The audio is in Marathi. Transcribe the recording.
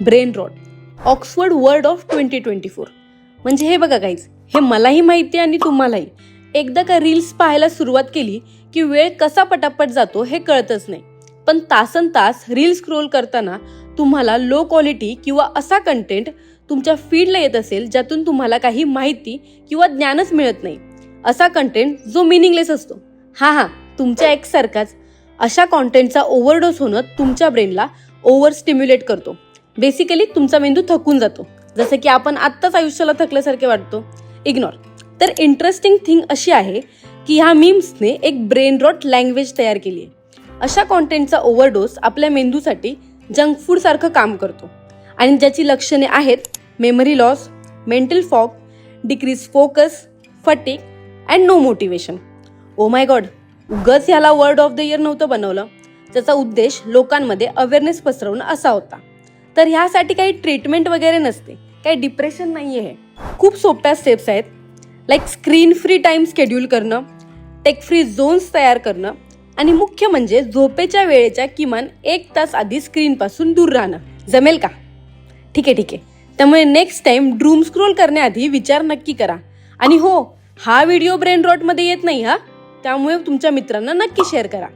Brain rot, Oxford word of 2024. म्हणजे हे बघा गाईज, हे मलाही माहिती आहे आणि तुम्हालाही. एकदा का रील्स पाहायला सुरुवात केली की वेळ कसा पटापट जातो हे कळतच नाही. पण तासन तास रील स्क्रोल करताना तुम्हाला लो क्वालिटी किंवा असा कंटेंट तुमच्या फीडला येत असेल ज्यातून तुम्हाला काही माहिती किंवा ज्ञानच मिळत नाही. असा कंटेंट जो मिनिंगलेस असतो. हा तुमच्या एक्स सारखाच. अशा कॉन्टेंटचा ओव्हरडोस होणं तुमच्या ब्रेनला ओव्हर स्टिम्युलेट करतो. बेसिकली तुमचा मेंदू थकून जातो, जसं की आपण आत्ताच आयुष्याला थकल्यासारखे वाटतो. इग्नोर. तर इंटरेस्टिंग थिंग अशी आहे की ह्या मीम्सने एक ब्रेन रॉट लँग्वेज तयार केली आहे. अशा कॉन्टेंटचा ओव्हरडोस आपल्या मेंदूसाठी जंक फूड सारखं काम करतो आणि ज्याची लक्षणे आहेत memory loss, mental fog, decrease focus, fatigue and no motivation. Oh my God, उगच ह्याला वर्ड ऑफ द इयर नव्हतं बनवलं. त्याचा उद्देश लोकांमध्ये अवेअरनेस पसरवणं असा होता. तर ह्यासाठी काही ट्रीटमेंट वगैरे नसते, काही डिप्रेशन नाही आहे. खूप सोप्या स्टेप्स आहेत. Like screen free time schedule करणं, टेक फ्री झोन्स तयार करणं आणि मुख्य म्हणजे झोपेच्या वेळेच्या किमान 1 तास आधी स्क्रीनपासून दूर राहणं. जमेल का? ठीक आहे. त्यामुळे नेक्स्ट टाइम ड्रूम स्क्रोल करण्याआधी विचार नक्की करा. आणि हो, हा व्हिडिओ ब्रेन रॉटमध्ये येत नाही त्यामुळे तुमच्या मित्रांना नक्की शेअर करा.